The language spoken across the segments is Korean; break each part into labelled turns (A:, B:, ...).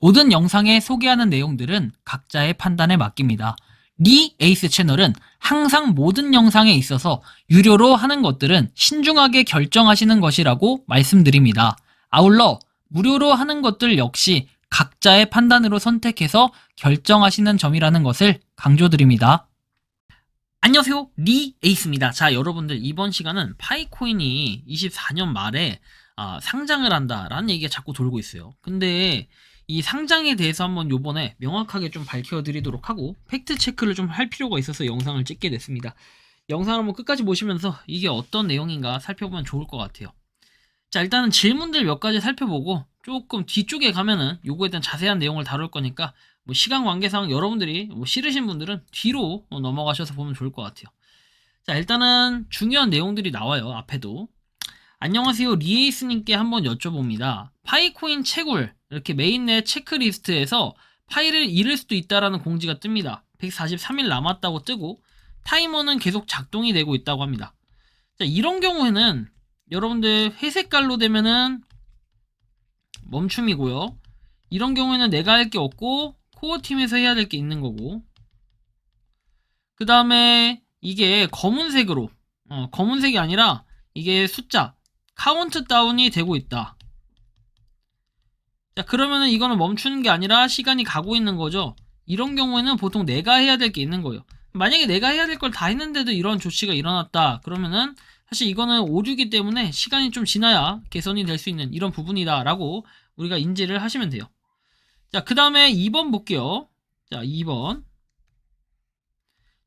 A: 모든 영상에 소개하는 내용들은 각자의 판단에 맡깁니다. 리 에이스 채널은 항상 모든 영상에 있어서 유료로 하는 것들은 신중하게 결정하시는 것이라고 말씀드립니다. 아울러 무료로 하는 것들 역시 각자의 판단으로 선택해서 결정하시는 점이라는 것을 강조드립니다. 안녕하세요, 리 에이스입니다. 자, 여러분들 이번 시간은 파이코인이 24년 말에 상장을 한다라는 얘기가 자꾸 돌고 있어요. 근데 이 상장에 대해서 한번 요번에 명확하게 좀 밝혀드리도록 하고 팩트 체크를 좀 할 필요가 있어서 영상을 찍게 됐습니다. 영상을 한번 끝까지 보시면서 이게 어떤 내용인가 살펴보면 좋을 것 같아요. 자, 일단은 질문들 몇 가지 살펴보고 조금 뒤쪽에 가면은 요거에 대한 자세한 내용을 다룰 거니까 뭐 시간 관계상 여러분들이 뭐 싫으신 분들은 뒤로 넘어가셔서 보면 좋을 것 같아요. 자, 일단은 중요한 내용들이 나와요. 앞에도. 안녕하세요, 리에이스님께 한번 여쭤봅니다. 파이코인 채굴 이렇게 메인넷 체크리스트에서 파일을 잃을 수도 있다라는 공지가 뜹니다. 143일 남았다고 뜨고 타이머는 계속 작동이 되고 있다고 합니다. 자, 이런 경우에는 여러분들 회색깔로 되면은 멈춤이고요. 이런 경우에는 내가 할 게 없고 코어팀에서 해야 될 게 있는 거고, 그 다음에 이게 검은색으로 검은색이 아니라 이게 숫자 카운트 다운이 되고 있다. 자, 그러면은 이거는 멈추는 게 아니라 시간이 가고 있는 거죠. 이런 경우에는 보통 내가 해야 될 게 있는 거예요. 만약에 내가 해야 될 걸 다 했는데도 이런 조치가 일어났다 그러면은 사실 이거는 오류기 때문에 시간이 좀 지나야 개선이 될 수 있는 이런 부분이다 라고 우리가 인지를 하시면 돼요. 자, 그 다음에 2번 볼게요. 자, 2번.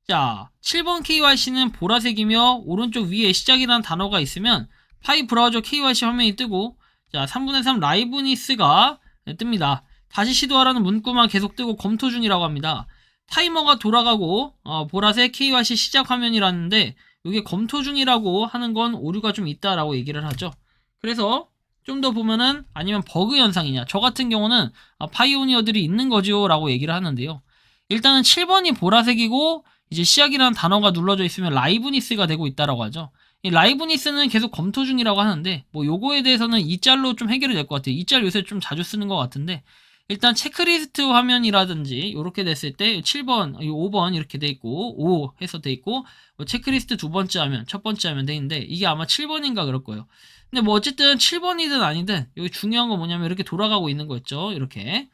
A: 자, 7번 KYC는 보라색이며 오른쪽 위에 시작이라는 단어가 있으면 파이 브라우저 KYC 화면이 뜨고, 자, 3분의 3 라이브니스가 뜹니다. 다시 시도하라는 문구만 계속 뜨고 검토 중이라고 합니다. 타이머가 돌아가고 보라색 KYC 시작 화면이라는데 이게 검토 중이라고 하는 건 오류가 좀 있다라고 얘기를 하죠. 그래서 좀 더 보면은 아니면 버그 현상이냐, 저 같은 경우는 파이오니어들이 있는 거죠 라고 얘기를 하는데요. 일단은 7번이 보라색이고 이제 시작이라는 단어가 눌러져 있으면 라이브니스가 되고 있다라고 하죠. 이 라이브니스는 계속 검토 중이라고 하는데 뭐 요거에 대해서는 이 짤로 좀 해결이 될 것 같아요. 이 짤 요새 좀 자주 쓰는 것 같은데, 일단 체크리스트 화면이라든지 이렇게 됐을 때 7번, 5번 이렇게 돼 있고 5 해서 돼 있고 뭐 체크리스트 두 번째 하면 첫 번째 하면 돼 있는데 이게 아마 7번인가 그럴 거예요. 근데 뭐 어쨌든 7번이든 아니든 여기 중요한 건 뭐냐면 이렇게 돌아가고 있는 거였죠. 이렇게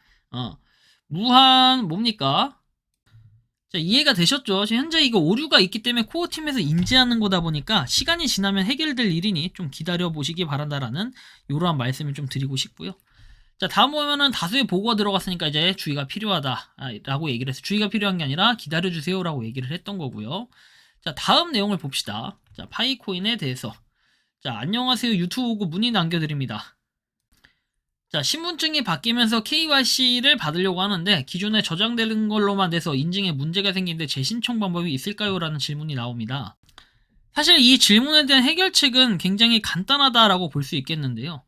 A: 무한 뭡니까? 자, 이해가 되셨죠? 지금 현재 이거 오류가 있기 때문에 코어팀에서 인지하는 거다 보니까 시간이 지나면 해결될 일이니 좀 기다려 보시기 바란다라는 이러한 말씀을 좀 드리고 싶고요. 자, 다음 보면은 다수의 보고가 들어갔으니까 이제 주의가 필요하다 라고 얘기를 해서 주의가 필요한 게 아니라 기다려주세요 라고 얘기를 했던 거고요. 자, 다음 내용을 봅시다. 자, 파이코인에 대해서. 자, 안녕하세요, 유튜브 오고 문의 남겨드립니다. 자, 신분증이 바뀌면서 KYC를 받으려고 하는데 기존에 저장되는 걸로만 돼서 인증에 문제가 생기는데 재신청 방법이 있을까요? 라는 질문이 나옵니다. 사실 이 질문에 대한 해결책은 굉장히 간단하다라고 볼 수 있겠는데요.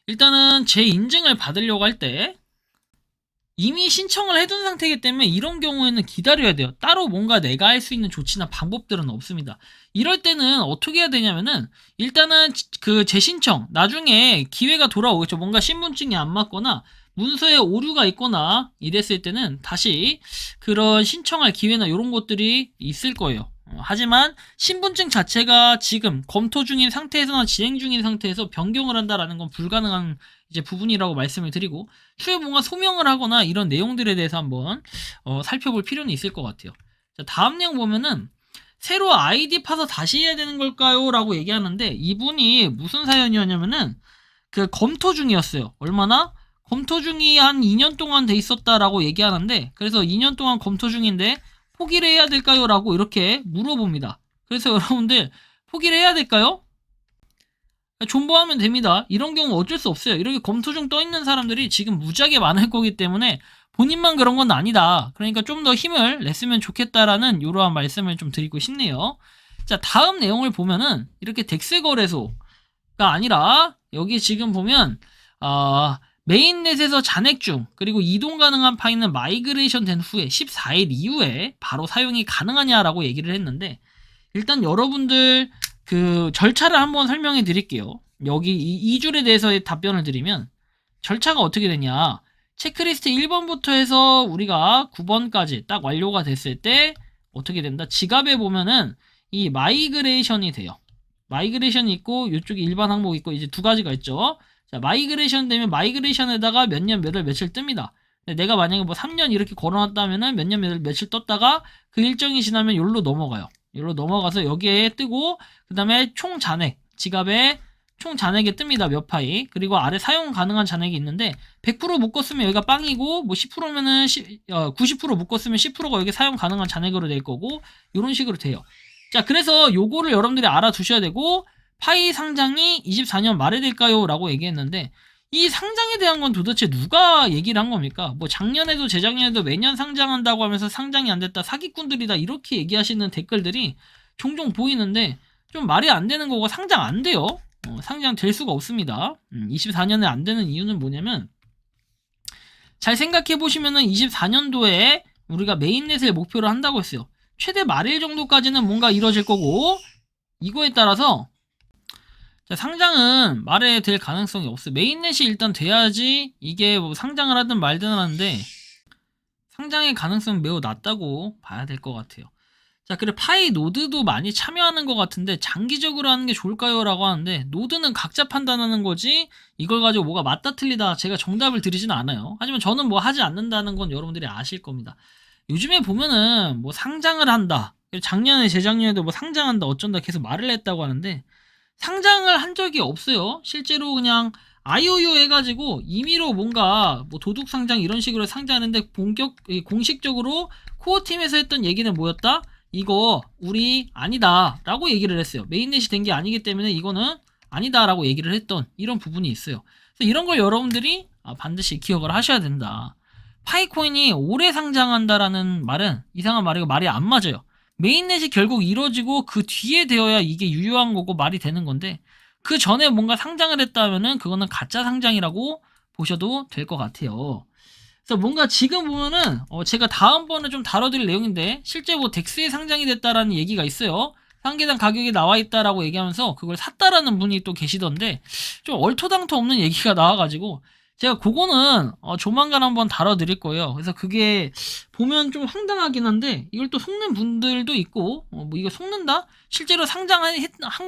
A: 일단은 재인증을 받으려고 할 때 이미 신청을 해둔 상태이기 때문에 이런 경우에는 기다려야 돼요. 따로 뭔가 내가 할 수 있는 조치나 방법들은 없습니다. 이럴 때는 어떻게 해야 되냐면은 일단은 그 재신청 나중에 기회가 돌아오겠죠. 뭔가 신분증이 안 맞거나 문서에 오류가 있거나 이랬을 때는 다시 그런 신청할 기회나 이런 것들이 있을 거예요. 하지만 신분증 자체가 지금 검토 중인 상태에서나 진행 중인 상태에서 변경을 한다라는 건 불가능한 이제 부분이라고 말씀을 드리고, 추후에 뭔가 소명을 하거나 이런 내용들에 대해서 한번 살펴볼 필요는 있을 것 같아요. 자, 다음 내용 보면은 새로 아이디 파서 다시 해야 되는 걸까요? 라고 얘기하는데 이분이 무슨 사연이었냐면은 그 검토 중이었어요. 얼마나? 검토 중이 한 2년 동안 돼 있었다라고 얘기하는데, 그래서 2년 동안 검토 중인데 포기를 해야 될까요? 라고 이렇게 물어봅니다. 그래서 여러분들 포기를 해야 될까요? 존버하면 됩니다. 이런 경우 어쩔 수 없어요. 이렇게 검토 중 떠있는 사람들이 지금 무지하게 많을 거기 때문에 본인만 그런 건 아니다. 그러니까 좀 더 힘을 냈으면 좋겠다라는 이러한 말씀을 좀 드리고 싶네요. 자, 다음 내용을 보면은 이렇게 덱스 거래소가 아니라 여기 지금 보면 메인넷에서 잔액 중 그리고 이동 가능한 파일은 마이그레이션 된 후에 14일 이후에 바로 사용이 가능하냐라고 얘기를 했는데, 일단 여러분들 그 절차를 한번 설명해 드릴게요. 여기 이 줄에 대해서의 답변을 드리면 절차가 어떻게 되냐, 체크리스트 1번부터 해서 우리가 9번까지 딱 완료가 됐을 때 어떻게 된다? 지갑에 보면은 이 마이그레이션이 돼요. 마이그레이션이 있고 이쪽에 일반 항목 있고 이제 두 가지가 있죠. 자, 마이그레이션 되면 마이그레이션에다가 몇 년 몇 월 며칠 뜹니다. 근데 내가 만약에 뭐 3년 이렇게 걸어놨다면은 몇 년 몇 월 며칠 떴다가 그 일정이 지나면 여기로 넘어가요. 여기로 넘어가서 여기에 뜨고 그 다음에 총 잔액 지갑에 총 잔액에 뜹니다. 몇 파이. 그리고 아래 사용 가능한 잔액이 있는데 100% 묶었으면 여기가 빵이고 뭐 10%면은 90% 묶었으면 10%가 여기 사용 가능한 잔액으로 될 거고 이런 식으로 돼요. 자, 그래서 요거를 여러분들이 알아두셔야 되고 파이 상장이 24년 말에 될까요? 라고 얘기했는데 이 상장에 대한 건 도대체 누가 얘기를 한 겁니까? 뭐 작년에도 재작년에도 매년 상장한다고 하면서 상장이 안 됐다 사기꾼들이다 이렇게 얘기하시는 댓글들이 종종 보이는데 좀 말이 안 되는 거고 상장 안 돼요. 상장 될 수가 없습니다. 24년에 안 되는 이유는 뭐냐면 잘 생각해 보시면은 24년도에 우리가 메인넷을 목표로 한다고 했어요. 최대 말일 정도까지는 뭔가 이루어질 거고 이거에 따라서 자, 상장은 말에 될 가능성이 없어요. 메인넷이 일단 돼야지 이게 뭐 상장을 하든 말든 하는데 상장의 가능성은 매우 낮다고 봐야 될 것 같아요. 자, 그리고 파이 노드도 많이 참여하는 것 같은데 장기적으로 하는 게 좋을까요? 라고 하는데 노드는 각자 판단하는 거지 이걸 가지고 뭐가 맞다 틀리다 제가 정답을 드리지는 않아요. 하지만 저는 뭐 하지 않는다는 건 여러분들이 아실 겁니다. 요즘에 보면은 뭐 상장을 한다. 작년에 재작년에도 뭐 상장한다 어쩐다 계속 말을 했다고 하는데 상장을 한 적이 없어요. 실제로 그냥 IOU 해가지고 임의로 뭔가 뭐 도둑 상장 이런 식으로 상장하는데 공식적으로 코어팀에서 했던 얘기는 뭐였다? 이거 우리 아니다 라고 얘기를 했어요. 메인넷이 된 게 아니기 때문에 이거는 아니다 라고 얘기를 했던 이런 부분이 있어요. 그래서 이런 걸 여러분들이 반드시 기억을 하셔야 된다. 파이코인이 오래 상장한다라는 말은 이상한 말이고 말이 안 맞아요. 메인넷이 결국 이루어지고 그 뒤에 되어야 이게 유효한 거고 말이 되는 건데 그 전에 뭔가 상장을 했다 하면은 그거는 가짜 상장이라고 보셔도 될 것 같아요. 그래서 뭔가 지금 보면은 제가 다음번에 좀 다뤄드릴 내용인데 실제 뭐 덱스에 상장이 됐다라는 얘기가 있어요. 상계단 가격이 나와 있다라고 얘기하면서 그걸 샀다라는 분이 또 계시던데 좀 얼토당토 없는 얘기가 나와가지고 제가 그거는 조만간 한번 다뤄드릴 거예요. 그래서 그게 보면 좀 황당하긴 한데 이걸 또 속는 분들도 있고 뭐 이거 속는다? 실제로 상장한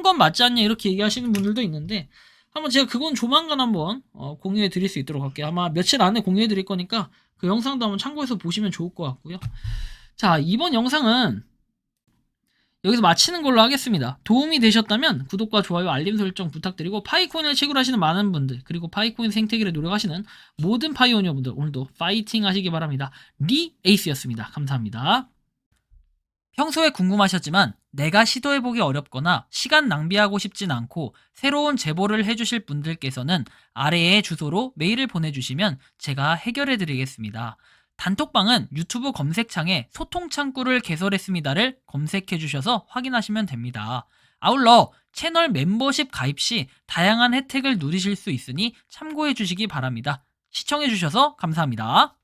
A: 건 맞지 않냐 이렇게 얘기하시는 분들도 있는데 한번 제가 그건 조만간 한번 공유해 드릴 수 있도록 할게요. 아마 며칠 안에 공유해 드릴 거니까 그 영상도 한번 참고해서 보시면 좋을 것 같고요. 자, 이번 영상은 여기서 마치는 걸로 하겠습니다. 도움이 되셨다면 구독과 좋아요, 알림 설정 부탁드리고 파이코인을 채굴 하시는 많은 분들 그리고 파이코인 생태계를 노력하시는 모든 파이오니어분들 오늘도 파이팅 하시기 바랍니다. 리 에이스였습니다. 감사합니다. 평소에 궁금하셨지만 내가 시도해보기 어렵거나 시간 낭비하고 싶진 않고 새로운 제보를 해주실 분들께서는 아래의 주소로 메일을 보내주시면 제가 해결해드리겠습니다. 단톡방은 유튜브 검색창에 소통창구를 개설했습니다를 검색해주셔서 확인하시면 됩니다. 아울러 채널 멤버십 가입 시 다양한 혜택을 누리실 수 있으니 참고해주시기 바랍니다. 시청해주셔서 감사합니다.